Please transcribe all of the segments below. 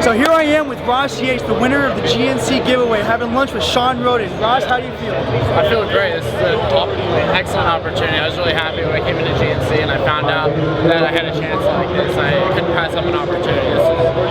So here I am with Ross Yates, the winner of the GNC giveaway, having lunch with Shawn Rhoden. Ross, how do you feel? I feel great. This is an excellent opportunity. I was really happy when I came into GNC and I found out that I had a chance like this. I couldn't pass up an opportunity.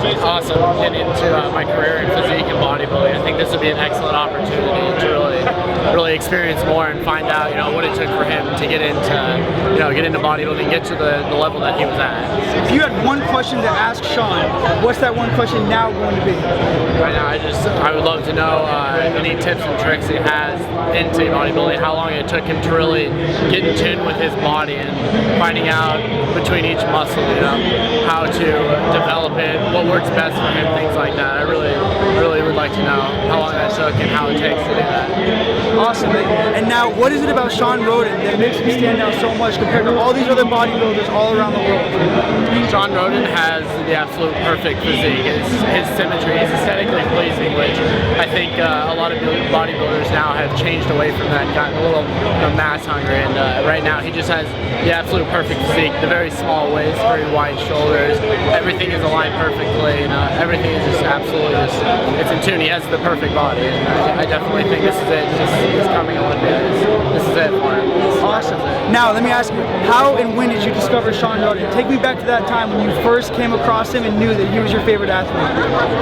This is awesome getting into my career in physique and bodybuilding. I think this would be an excellent opportunity to really experience more and find out, what it took for him to get into bodybuilding, get to the level that he was at. If you had one question to ask Shawn, what's that one question now going to be? Right now, I would love to know any tips and tricks he has into bodybuilding, how long it took him to really get in tune with his body and finding out between each muscle, how to develop it, what works best for him, things like that. I really would like to know how long that took and how it takes to do that. Awesome. And now, what is it about Shawn Rhoden that makes him stand out so much compared to all these other bodybuilders all around the world? Shawn Rhoden has the absolute perfect physique. His symmetry is aesthetically pleasing, which I think a lot of bodybuilders now have changed away from that and gotten a little mass hungry. And right now, he just has the absolute perfect physique. The very small waist, very wide shoulders. Everything is aligned perfectly, and everything is just absolutely it's in tune. He has the perfect body, and I definitely think this is it. This coming Olympia, this is it for him. Awesome. Now, let me ask you, how and when did you discover Shawn Rhoden? Take me back to that time when you first came across him and knew that he was your favorite athlete.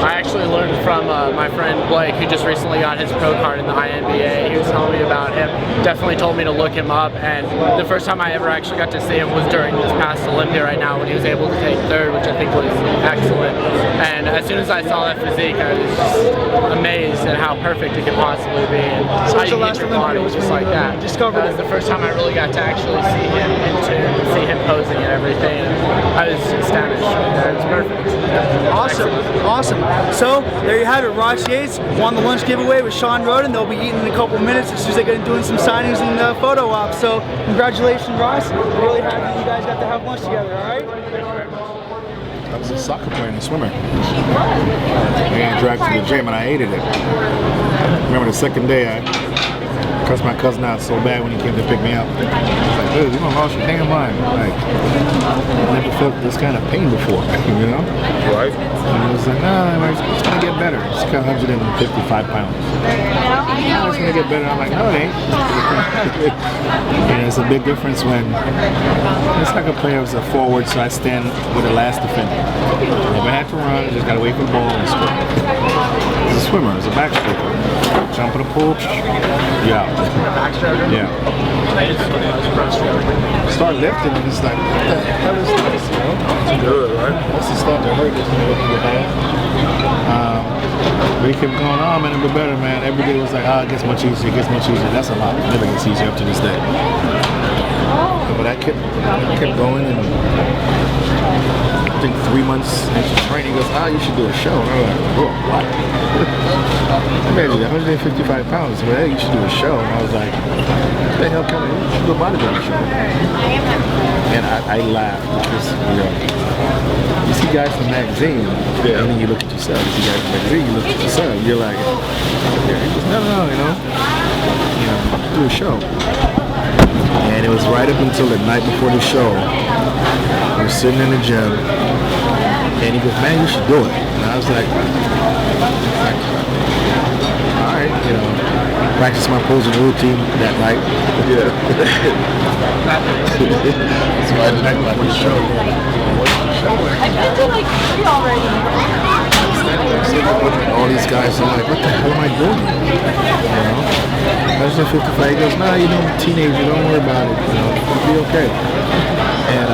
I actually learned from my friend Blake, who just recently got his pro card in the INBA. He was telling me about him, definitely told me to look him up, and the first time I ever actually got to see him was during this past Olympia right now when he was able to take third, which I think was excellent. And as soon as I saw that physique, I was just amazed at how perfect it could possibly be, and how you get your body just like that. That was the first time I really got to actually see him see him posing and everything. I was astonished. It was perfect. Awesome. So there you have it. Ross Yates won the lunch giveaway with Shawn Rhoden. They'll be eating in a couple minutes as soon as they get doing some signings and photo ops. So congratulations, Ross. I'm really happy you guys got to have lunch together. All right. I was a soccer player and a swimmer. I got dragged to the gym and I hated it. Remember the second day I cussed my cousin out so bad when he came to pick me up. I was like, dude, you done lost your damn mind. Like, I never felt this kind of pain before, Right. And I was like, nah, it's gonna get better. It's got 155 pounds. It's gonna get better. I'm like, no, it ain't. And it's a big difference when it's like a player as a forward, so I stand with the last defender. Never had to run, just gotta wait for the ball and swim. As a swimmer, as a backstroker, jump in the pool, yeah. Yeah. Start lifting and it's like, what the hell is this? It's good, right? Once it started to hurt, it's looking bad. But he kept going on, man, it be better, man. Every day was like, it gets much easier, That's a lot. It never gets easier up to this day. But I kept going, and I think 3 months into training, he goes, you should do a show. And I'm like, oh, what? Imagine 155 pounds, but hey, you should do a show. And I was like, what the hell can I do? You should do a bodybuilding show. And I laughed because, you see guys from magazine, and then you look at yourself. You see guys from magazine, you look at yourself. You're like, no, do a show. And it was right up until the night before the show. We were sitting in the gym, and he goes, man, you should do it. And I was like, all right, practice my posing routine that night. Yeah. So I did like the show. I've been to like 3 already. All these guys are like, what the hell am I doing? 155, he goes, nah, I'm a teenager, don't worry about it, it'll be okay. And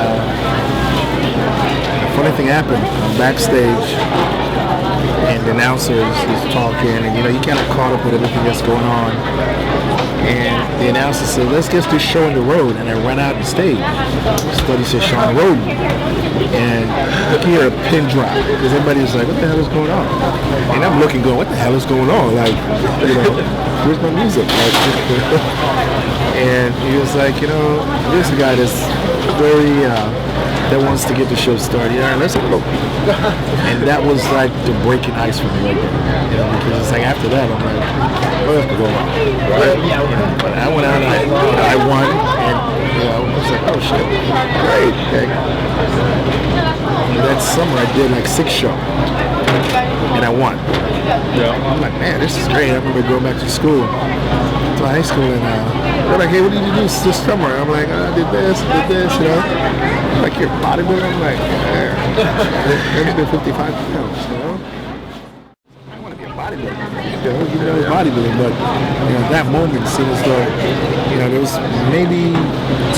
the funny thing happened, I'm backstage, and the announcer is talking, and you kind of caught up with everything that's going on. And the announcer said, let's get this show on the road. And I ran out on stage. Somebody said, Shawn Rhoden. And you can hear a pin drop. Because everybody was like, what the hell is going on? And I'm looking going, what the hell is going on? Like, where's my music? And he was like, this guy that's very, that wants to get the show started. Let's go. And that was like the breaking ice for me right there. Because it's like after that, I'm like, let's go on. Right? But I went out and I won, and I was like, oh shit, great. Okay. That's summer I did like 6 shows, and I won. I'm like, man, this is great. I remember going back to school, to high school, and they're like, hey, what did you do this summer? I'm like, I did this, you know. Like, you're bodybuilding? I'm like, yeah. I've been 55 pounds, you know. I want to be a bodybuilder, you know, bodybuilding, but you know, that moment seemed as though, you know, there was maybe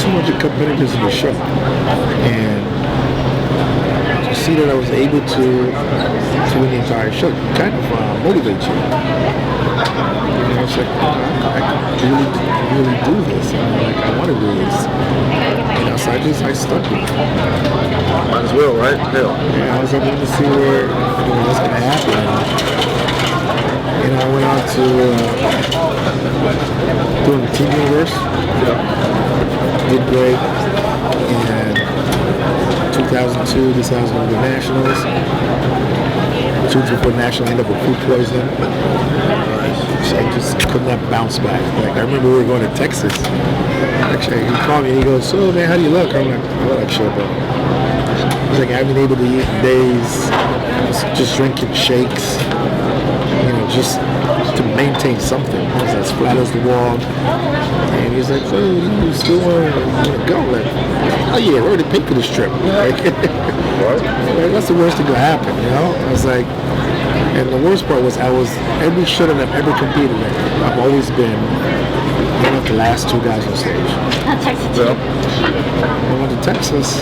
200 competitors in the show, and to see that I was able to win the entire show kind of motivates you. You know, it's like, I can really do this. And like, I want to do this. You know, so I stuck with it. Might as well, right? Hell. Yeah, I was able to see what's going to happen. And I went on to doing the Team Universe. Did great. And 2002, this I was going to the Nationals. 2 weeks before National, I ended up with food poisoning. So I just could not bounce back. Like, I remember we were going to Texas. Actually, he called me and he goes, so man, how do you look? I'm like, I look like shit, bro. He's like, I haven't been able to eat in days, just drinking shakes, you know, just to maintain something. I was as flat as the wall. And he's like, so you still want to go? Like, oh yeah, we already paid for this trip. Like, like, that's the worst thing that could happen, you know? I was like, and the worst part was every show that I've ever competed in, I've always been one of the last 2 guys on stage. I went to Texas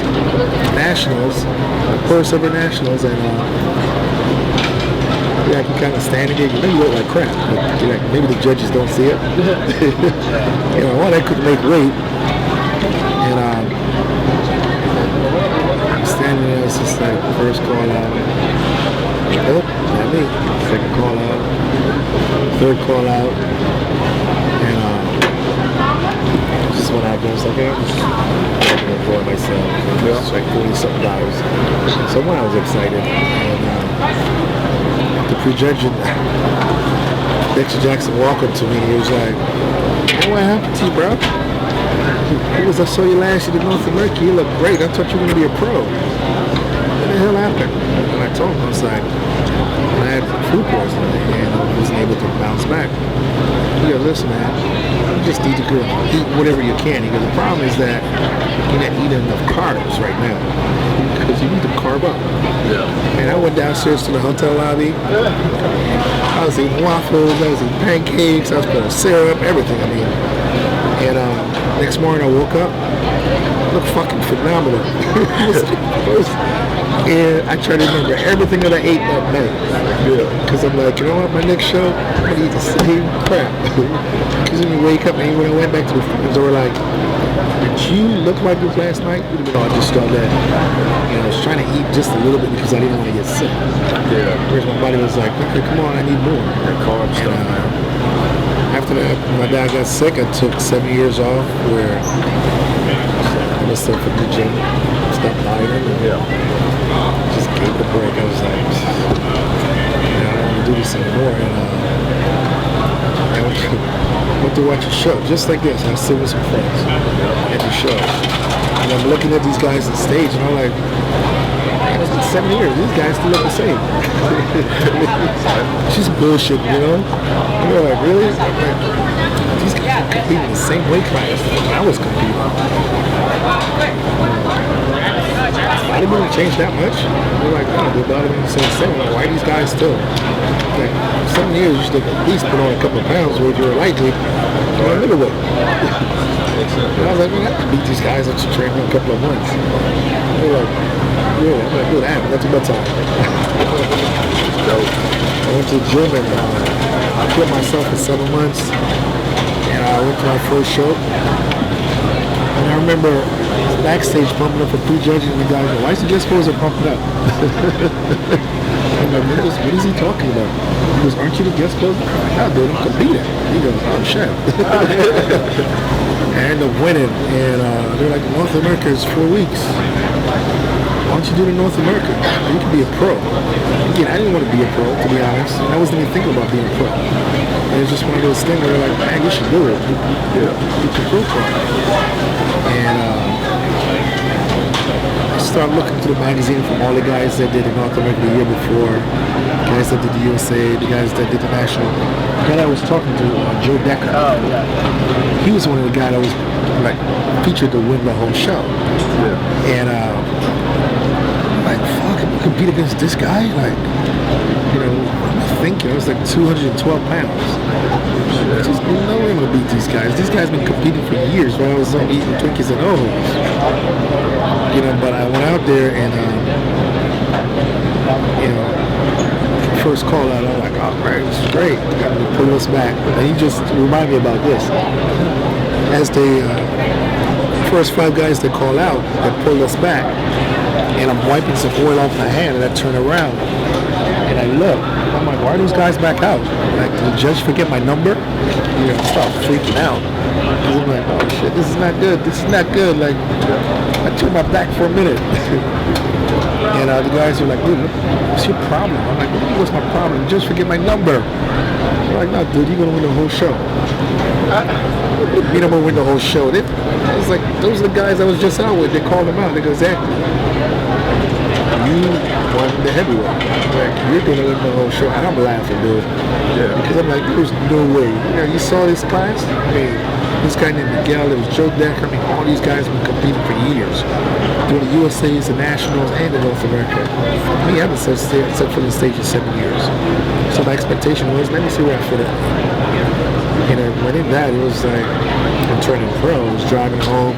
Nationals, the first ever Nationals, and yeah, I can kind of stand again. You know you look like crap, but like, maybe the judges don't see it. You know, one, I couldn't make weight, and I'm standing there, it's just like first call out. Oh, not me. Second call out, third call out, and just what happened. I was like, hey, I'm just enjoy myself. Just like doing something else. So when I was excited, and the prejudging, Dexter Jackson walked up to me and he was like, hey, what happened to you, bro? He was, I saw you last year in North America. You look great. I thought you were going to be a pro. What the hell happened? And I told him, I was like, I had food poisoning and I wasn't able to bounce back. He goes, listen, man, you just need to go eat whatever you can. He goes, the problem is that you're not eating enough carbs right now because you need to carb up. Yeah. And I went downstairs to the hotel lobby. I was eating waffles, I was eating pancakes, I was putting syrup, everything. I mean, and next morning I woke up, I looked fucking phenomenal. And I try to remember everything that I ate that night. Because I'm like, you know what, my next show, I'm going to eat the same crap. Because when you wake up, and when I went back to the friends, they were like, did you look like this last night? I just started, you know, I was trying to eat just a little bit because I didn't want to get sick. Yeah. Whereas my body was like, okay, come on, I need more. Carb stuff. After that, my dad got sick, I took 7 years off where I was stuff at the gym, stopped dieting, and just gave the break. I was like, you know, I don't want to do this anymore. And I went to watch a show just like this. I was sitting with some friends at the show. And I'm looking at these guys on stage and I'm like, man, it's been 7 years. These guys still look the same. It's just bullshit, you know? And they're like, really? I'm like, these guys are competing in the same weight class when I was competing. I didn't really change that much. They're like, no, they're bothering the same. Like, why are these guys still? Like, 7 years, you should at least put on a couple of pounds where you're a lightweight or a middleweight. And I was like, man, I can beat these guys that you train in a couple of months. They're like, yeah, I'm like, good, that's about time. I went to the gym and I killed myself for 7 months. And I went to my first show. And I remember backstage pumping up for prejudging, and the guy goes, why is the guest supposed to pump it up? I'm like, what is he talking about? He goes, aren't you the guest supposed? No, dude, I'm competing. He goes, oh, shit. I ended up winning, and they're like, North America is 4 weeks. Why don't you do the North America? You can be a pro. Again, I didn't want to be a pro, to be honest. I wasn't even thinking about being a pro. It was just one of those things where they're like, man, you should do it. Get your pro card. And start looking through the magazine from all the guys that did the North America the year before, guys that did the USA, the guys that did the national. The guy I was talking to, Joe Decker. Oh yeah. He was one of the guys that was like featured to win the whole show. Yeah. And like, fuck, we compete against this guy? Like, you know, I'm thinking, I was like 212 pounds. Just no way I'm gonna beat these guys. These guys been competing for years while I was eating Twinkies and O's. You know, but I went out there and, you know, first call out, I'm like, oh, man, this is great. Got to pull us back. And he just reminded me about this. As the first 5 guys that call out, that pulled us back, and I'm wiping some oil off my hand, and I turn around, and I look. I'm like, why are those guys back out? Like, did the judge forget my number? You know, start freaking out. I'm like, oh shit, this is not good. This is not good. Like, I turned my back for a minute. And the guys were like, dude, what's your problem? I'm like, what's my problem? The judge forget my number. They're like, no, dude, you're gonna win the whole show. You know, I'm gonna win the whole show. I was like, those are the guys I was just out with. They called them out. They go, exactly. You won the heavyweight. Like, you're gonna win the whole show. And I'm laughing, dude. Yeah. Because I'm like, there's no way. You know, you saw this class? I mean, this guy named Miguel, there was Joe Decker. I mean, all these guys have been competing for years. Doing the USA's, the Nationals, and the North America. Me, I haven't set foot on the stage in 7 years. So my expectation was, let me see where I fit in. And when in that, it was like, I'm turning pro. I was driving home.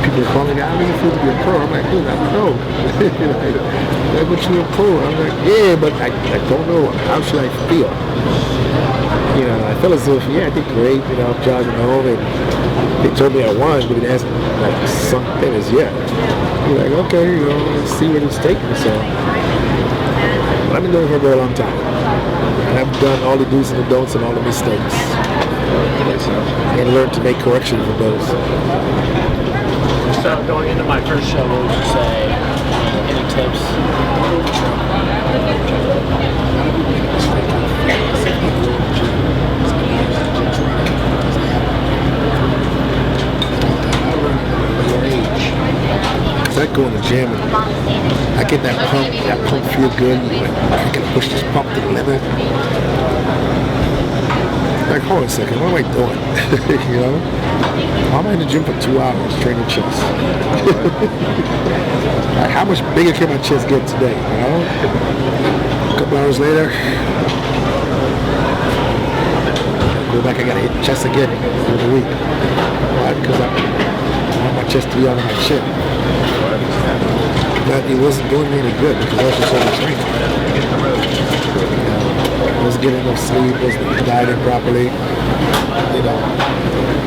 People were calling me, how do you feel to be a pro? I'm like, dude, I don't know. Like, what you a pro? I'm like, yeah, but I don't know. How should I feel? You know, I felt as if, yeah, I did great. You know, I'm driving home, and they told me I won, but it hasn't like sunk in as yet. You're like, okay, you know, let's see where it's taking us. So, but I've been doing it for a very long time. And I've done all the do's and the don'ts and all the mistakes. And learned to make corrections of those. So going into my first show, what would you say? Any tips? Because I go in the gym and I get that pump feel good. Like, I can push this pump to the limit. Like, hold on a second, what am I doing? You know? Why am I in the gym for 2 hours training chest? Like, how much bigger can my chest get today? You know? A couple hours later, go back, I gotta hit the chest again for the week. Why? Because I want my chest to be out of my chin. But it wasn't doing me any good because I was just overtraining. Wasn't getting enough sleep, wasn't dieting properly, you know.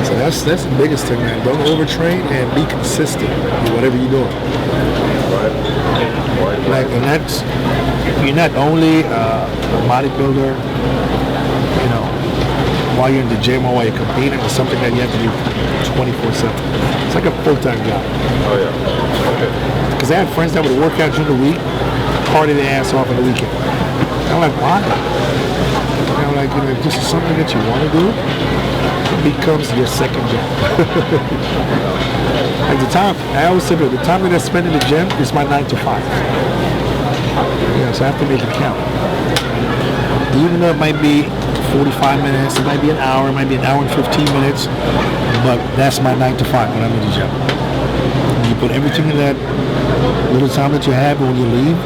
So that's the biggest thing, man. Don't overtrain and be consistent in whatever you're doing. Like, and that's, you're not only a bodybuilder, you know, while you're in the gym or while you're competing. It's something that you have to do 24/7. It's like a full-time job. Oh yeah. Okay. Because I had friends that would work out during the week, party their ass off on the weekend. And I'm like, why? You know, like, you know, this is something that you want to do, it becomes your second job. Like the time, I always say that the time that I spend in the gym is my 9 to 5. Yeah, so I have to make it count. Even though it might be 45 minutes, it might be an hour, it might be an hour and 15 minutes, but that's my 9 to 5 when I'm in the gym. And you put everything in that little time that you have, and when you leave,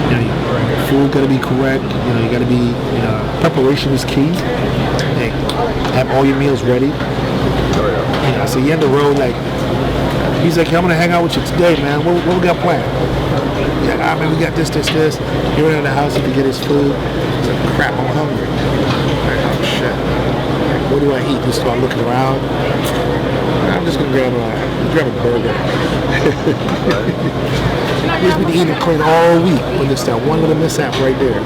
you know, your food gotta be correct, you know, you gotta be, you know, preparation is key. Hey, have all your meals ready. You know, so you end the road like, he's like, hey, I'm gonna hang out with you today, man. What we got planned? He's like, man, we got this. He went in the house, he could get his food. He's like, crap, I'm hungry. Like, oh shit. Like, what do I eat? Just start looking around. I'm just gonna grab a burger. He's been eating clean all week, but there's that one little mishap right there.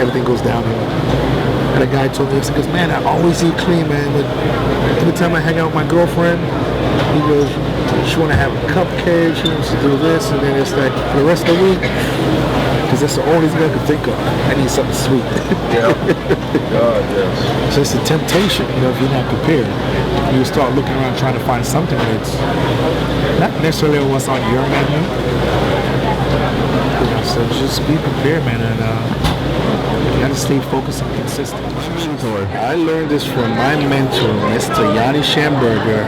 Everything goes downhill. And a guy told me, he goes, man, I always eat clean, man, but every time I hang out with my girlfriend, he goes, she want to have a cupcake, she wants to do this, and then it's like, for the rest of the week, because that's the only thing I can think of. I need something sweet. Yeah. God, yes. So it's a temptation, you know, if you're not prepared. You start looking around trying to find something that's not necessarily what's on your menu. You know, so just be prepared, man, and you gotta stay focused and consistent. I learned this from my mentor, Mr. Yanni Schamberger,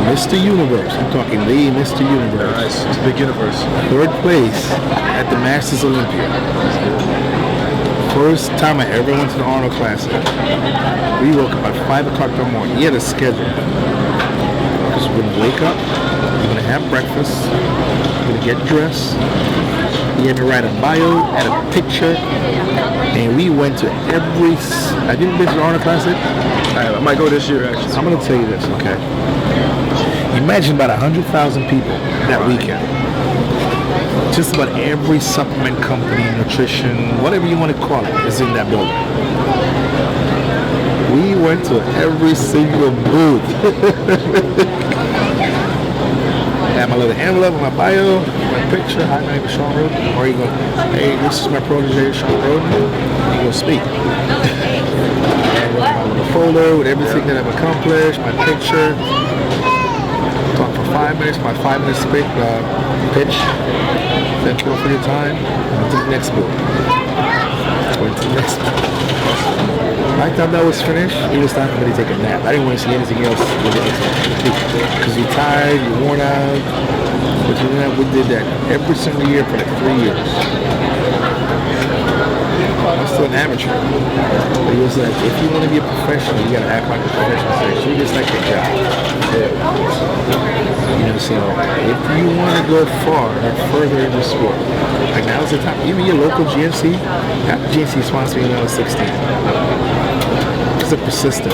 Mr. Universe. I'm talking the Mr. Universe. Nice. It's a big universe. 3rd place at the Masters Olympia. First time I ever went to the Arnold Classic. We woke up at 5 o'clock in the morning. He had a schedule. Because we're going to wake up, we're going to have breakfast, we're going to get dressed. He had me write a bio, add a picture, and we went to every... I didn't visit the Arnold Classic. I might go this year, actually. I'm going to tell you this, okay? Imagine about 100,000 people that weekend. Just about every supplement company, nutrition, whatever you want to call it, is in that building. We went to every single booth. I had my little envelope with my bio, my picture. Hi, my name is Shawn Rhoden. Or you go, hey, this is my protege, Shawn Rhoden. You go speak. And my little folder with everything that I've accomplished, my picture. Talk for 5 minutes, my 5 minutes pitch. Thank you all for your time. Went to the next booth. Went to the next booth. I thought that was finished. It was time for me to take a nap. I didn't want to see anything else because you're tired, you're worn out. But you know, we did that every single year for like 3 years. I'm still an amateur. But he was like, if you want to be a professional, you gotta act like a professional. So treat this like a job. You know, so if you want to go far or further in the sport, like now's the time. Even your local GNC, half the GNC sponsor me when I was 16. Because they're persistent.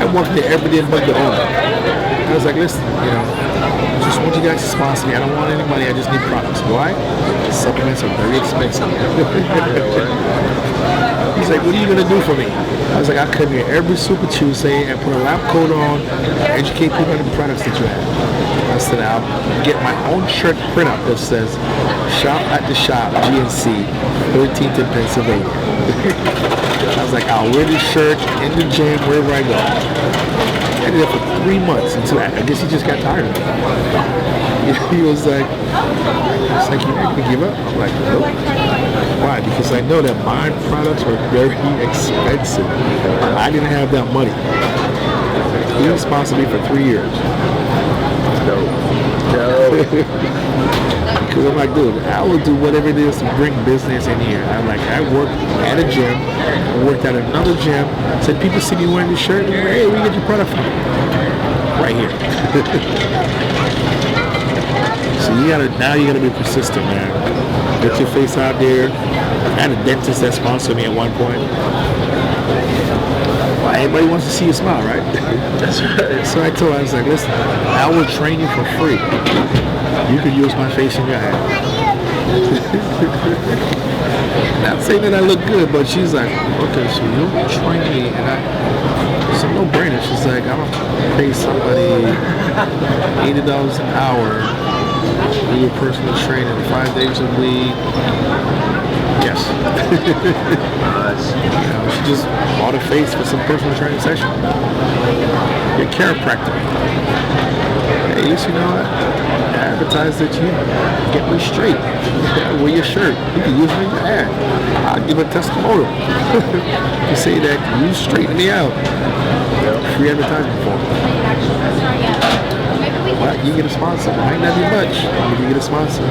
I walked there every day and bugged the owner. I was like, listen, you know, just want you guys to sponsor me. I don't want any money. I just need products. Why? Supplements are very expensive. He's like, what are you going to do for me? I was like, I'll come here every Super Tuesday and put a lab coat on, educate people on the products that you have. I said, I'll get my own shirt printout that says, Shop at the Shop, GNC, 13th in Pennsylvania. I was like, I'll wear this shirt in the gym, wherever I go. I did it for 3 months until I guess he just got tired of it. He was like, it's like, you're not going to give up? I'm like, nope. Why? Because I know that my products are very expensive. I didn't have that money. He was sponsored me for 3 years. No. Because I'm like, dude, I will do whatever it is to bring business in here. I'm like, I worked at a gym, I worked at another gym. Said people see me wearing this shirt, and like, hey, where you get your product from? Right here. So now you gotta be persistent, man. Get your face out there. I had a dentist that sponsored me at one point. Well, everybody wants to see you smile, right? That's right. So I told her, I was like, listen, I will train you for free. You could use my face in your hand. Not saying that I look good, but she's like, okay, so you'll train me, and it's a no-brainer. She's like, I'm gonna pay somebody $80 an hour, do your personal training 5 days a week. Yes. Nice. You know, she just bought a face for some personal training session. Your chiropractor. Hey, you know what? Advertise that you get me straight. Wear your shirt. You can use it in your ad. I'll give a testimonial. You say that you straighten me out. Free advertising for me. Well, you get a sponsor. It might not be much. You get a sponsor.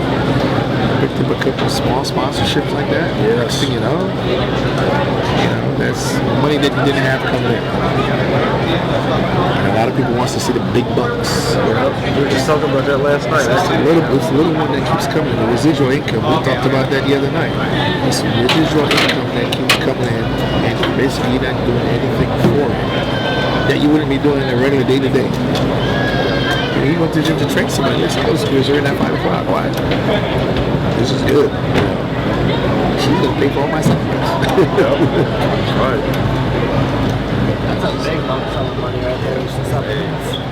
Picked up a couple of small sponsorships like that. Next thing you know, that's money that you didn't have coming in. And a lot of people wants to see the big bucks. We were just talking about that last night. It's the little one that keeps coming. The residual income. We talked about that the other night. It's residual income that keeps coming in, and basically you're not doing anything for it that you wouldn't be doing in a regular day-to-day. You went to the gym to train somebody. Let's go. Schools are in at 5 o'clock. Why? This is good. She's gonna pay for all my supplements. Right. That's a big lump sum of money right there, which is supplements.